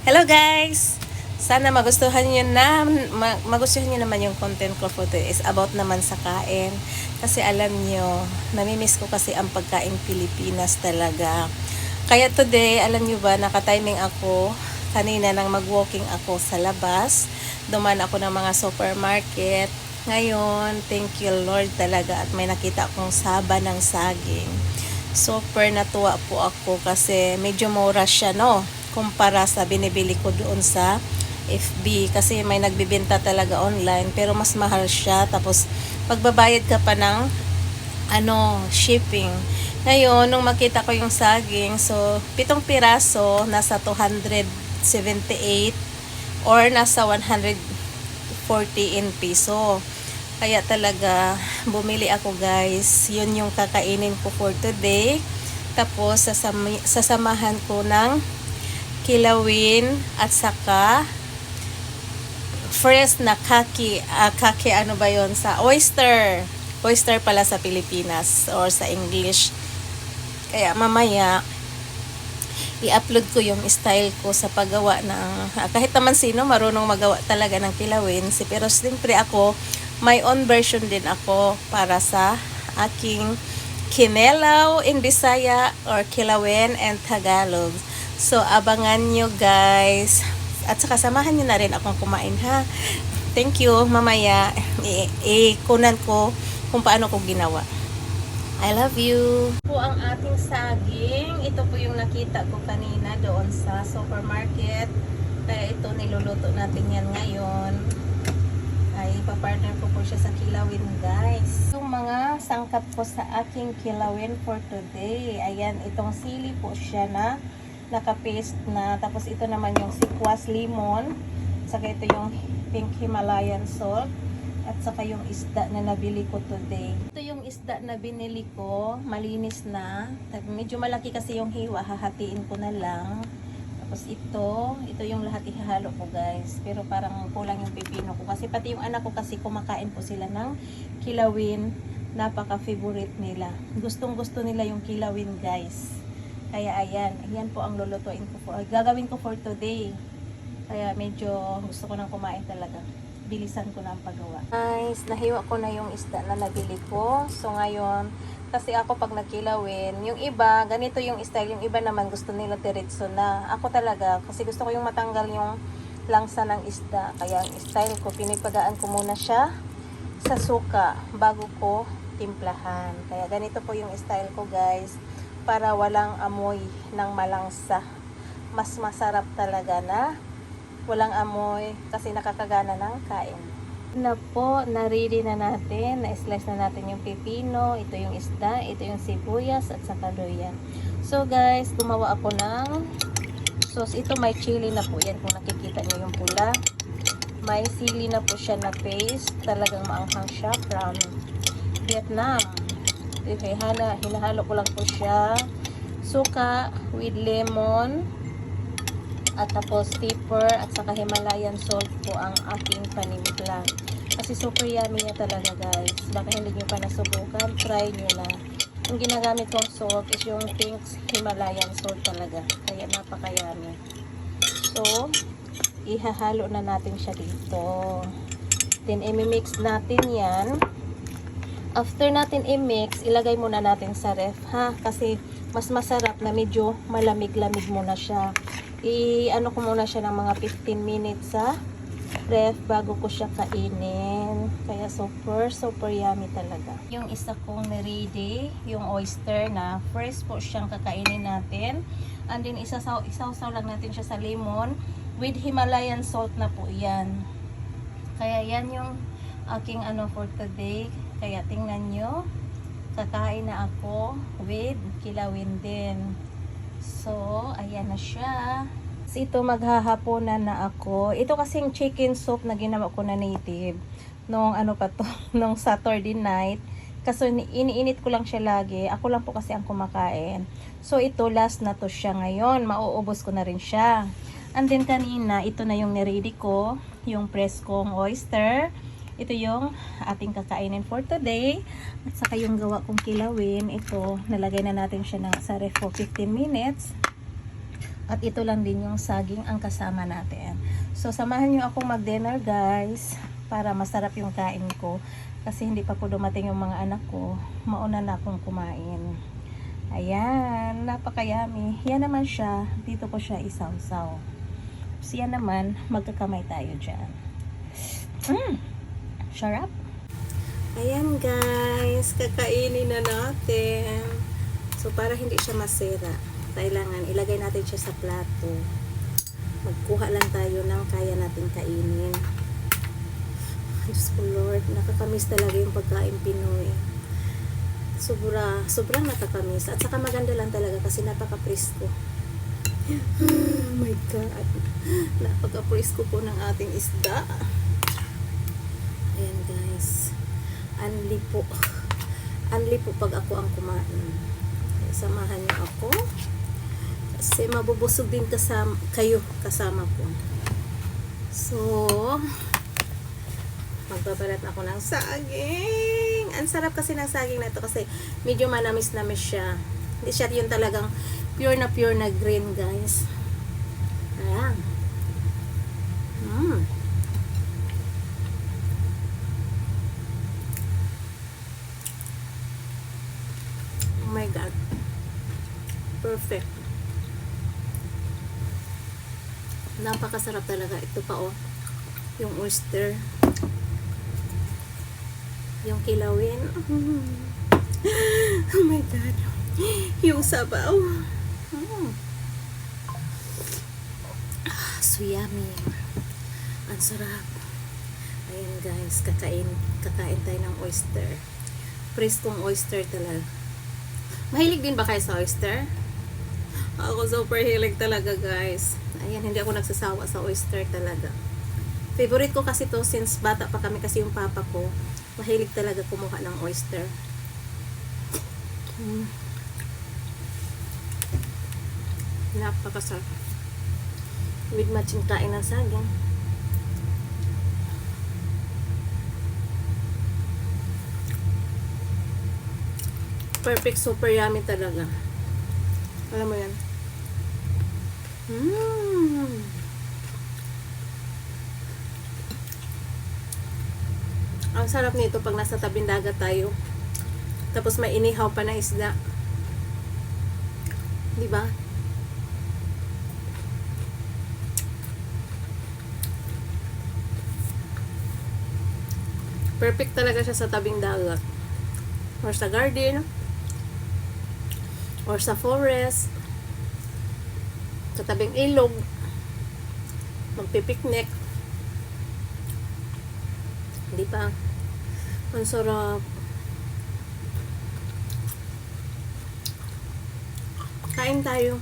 Hello guys! Sana magustuhan niyo naman yung content ko for today is about naman sa kain. Kasi alam niyo, namimiss ko kasi ang pagkain Pilipinas talaga. Kaya today, alam niyo ba, naka-timing ako kanina nang mag-walking ako sa labas. Dumaan ako ng mga supermarket. Ngayon, thank you Lord talaga at may nakita akong saba ng saging. Super natuwa po ako kasi medyo mura siya, no? Kumpara sa binibili ko doon sa FB kasi may nagbibenta talaga online pero mas mahal siya, tapos pagbabayad ka pa ng shipping. Ngayon nung makita ko yung saging, so 7 piraso nasa 278 or nasa 114 piso. Kaya talaga bumili ako guys. Yun yung kakainin ko for today. Tapos sasamahan ko ng kilawin at saka fresh na kaki ano ba yon sa oyster pala sa Pilipinas or sa English. Kaya mamaya i-upload ko yung style ko sa paggawa ng kahit naman sino marunong magawa talaga ng kilawin, pero siyempre ako may own version din ako para sa aking kinelaw in Bisaya or kilawin and Tagalog. So abangan nyo guys. At saka samahan nyo na rin akong kumain ha. Thank you. Mamaya kunan ko kung paano ko ginawa. I love you. Po ang ating saging. Ito po yung nakita ko kanina doon sa supermarket. Kaya ito niluluto natin yan ngayon. Ay papartner ko po siya sa kilawin guys. Yung mga sangkap ko sa aking kilawin for today. Ayan, itong sili po siya na naka-paste na, tapos ito naman yung sikwas lemon, saka ito yung pink Himalayan salt, at saka yung isda na nabili ko today. Ito yung isda na binili ko, malinis na, medyo malaki kasi yung hiwa, hahatiin ko na lang. Tapos ito yung lahat ihahalo ko guys, pero parang kulang yung pipino ko kasi pati yung anak ko kasi kumakain po sila ng kilawin, napaka favorite nila, gustong gusto nila yung kilawin guys. Kaya ayan po ang lulutuin ko gagawin ko for today. Kaya medyo gusto ko nang kumain talaga. Bilisan ko na ang paggawa. Guys, nahiwa ko na yung isda na nabili ko. So ngayon, kasi ako pag nagkilawin, yung iba, ganito yung style, yung iba naman gusto nila diretso na. Ako talaga, kasi gusto ko yung matanggal yung langsa ng isda. Kaya ang style ko, pinipagaan ko muna siya sa suka bago ko timplahan. Kaya ganito po yung style ko guys, para walang amoy ng malangsa. Mas masarap talaga na walang amoy kasi nakakagana ng kain. Na po, na-ready na natin. Na-slice na natin yung pipino. Ito yung isda, ito yung sibuyas at saka luya. So guys, gumawa ako ng sauce. Ito may chili na po yan kung nakikita nyo yung pula. May sili na po siya na paste. Talagang maanghang siya from Vietnam. Okay, hinahalo ko lang po siya. Suka with lemon at tapos pepper at saka Himalayan salt po ang aking panimpla. Kasi super yummy niya talaga guys. Baka hindi nyo pa nasubukan, try nyo na. Yung ginagamit kong salt is yung pink Himalayan salt talaga. Kaya napaka-yummy. So, ihahalo na natin siya dito. Then, i-mix natin yan. After natin i-mix, ilagay muna natin sa ref ha, kasi mas masarap na medyo malamig-lamig muna siya. I-ano ko muna siya ng mga 15 minutes sa ref bago ko siya kainin. Kaya super yummy talaga. Yung isa kong ready, yung oyster na fresh po siyang kakainin natin. And then isasaw lang natin siya sa lemon with Himalayan salt na po yan. Kaya yan yung aking for today. Kaya tingnan nyo, kakain na ako with kilawin din. So, ayan na siya. So, ito maghahaponan na ako. Ito kasing chicken soup na ginawa ko na native. Nung nung Saturday night. Kasi iniinit ko lang siya lagi. Ako lang po kasi ang kumakain. So, ito last na to siya ngayon. Mauubos ko na rin siya. And then kanina, ito na yung niready ko. Yung preskong oyster. ito yung ating kakainin for today. At saka yung gawa kong kilawin, ito, nalagay na natin siya sa ref for 15 minutes. At ito lang din yung saging ang kasama natin. So, samahan nyo akong mag-dinner guys, para masarap yung kain ko. Kasi hindi pa po dumating yung mga anak ko, mauna na akong kumain. Ayan, napaka-yummy. Yan naman siya, dito ko siya isaw-saw. So, yan naman, magkakamay tayo dyan. Sarap. Ayan guys, kakainin na natin. So para hindi siya masira, kailangan ilagay natin siya sa plato. Magkuha lang tayo ng kaya natin kainin. Diyos ko Lord, nakakamiss talaga yung pagkain Pinoy. Sobrang nakakamiss. At saka maganda lang talaga kasi napaka-presko. Oh my God. Napaka-presko po ng ating isda. Ayan guys, anli po pag ako ang kumain. Samahan niyo ako kasi mabubusog din kayo kasama ko. So magbabalat na ako ng saging. Ang sarap kasi ng saging na ito kasi medyo manamis-namis siya. Hindi siya yung talagang pure na green guys. Ayan. Oh my God. Perfect. Napakasarap talaga. Ito pa oh. Yung oyster. Yung kilawin. Oh my God. Yung sabaw. So yummy. Ang sarap. Ayan guys. Kakain tayo ng oyster. Preskong oyster talaga. Mahilig din ba kayo sa oyster? Ako super hilig talaga guys. Ayan, hindi ako nagsasawa sa oyster talaga. Favorite ko kasi to since bata pa kami kasi yung papa ko. Mahilig talaga kumuha ng oyster. Napakasarap. With matching kain ng saging. Perfect, super yummy talaga. Alam mo yan. Ang sarap nito pag nasa tabing dagat tayo. Tapos may inihaw pa na isda. Di ba? Perfect talaga siya sa tabing dagat. Or sa garden. Or sa forest, sa tabing ilog, magpipiknik. Hindi pa. Ang sarap. Kain tayo.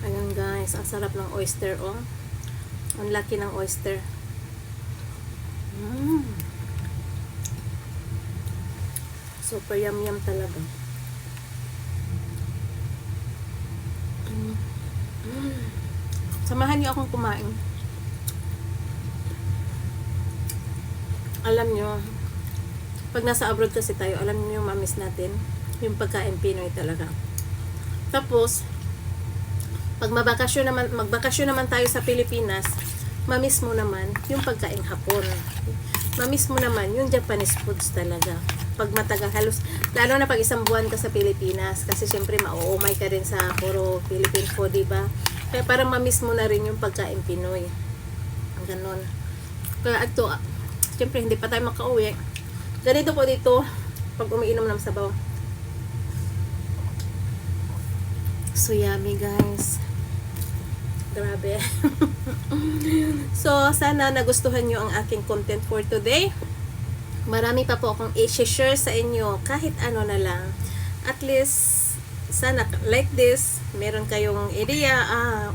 Ayan guys, ang sarap ng oyster oh. Ang laki ng oyster. Super yum talaga. Samahan niyo akong kumain. Alam niyo, pag nasa abroad kasi tayo, alam niyo mamiss natin yung pagkain Pinoy talaga. Tapos, pag magbakasyon naman tayo sa Pilipinas, mamiss mo naman yung pagkain Hapon. Mamiss mo naman yung Japanese foods talaga. Pag matagal, halos, lalo na pag isang buwan ka sa Pilipinas, kasi syempre mauumay ka rin sa puro Philippine food, diba? Kaya parang mamiss mo na rin yung pagkain Pinoy. Ang ganon. Kaya ito, syempre hindi pa tayo makauwi. Ganito po dito, pag umiinom ng sabaw. So yummy guys. Grabe. So, sana nagustuhan nyo ang aking content for today. Marami pa po akong i-share sa inyo kahit ano na lang. At least, sana like this, meron kayong idea,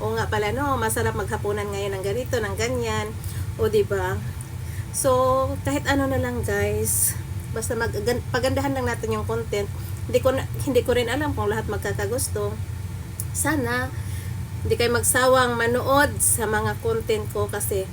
o nga pala no, masarap maghapunan ngayon ng ganito, ng ganyan, o diba? So, kahit ano na lang guys, basta pagandahan lang natin yung content. Hindi ko rin alam kung lahat magkakagusto. Sana, hindi kayo magsawang manood sa mga content ko kasi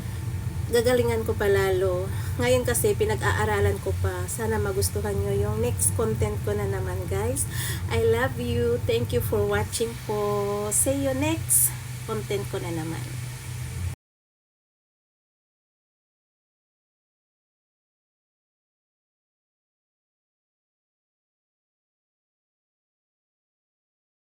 gagalingan ko pa lalo. Ngayon kasi pinag-aaralan ko pa. Sana magustuhan nyo yung next content ko na naman, guys. I love you. Thank you for watching po. See you next content ko na naman.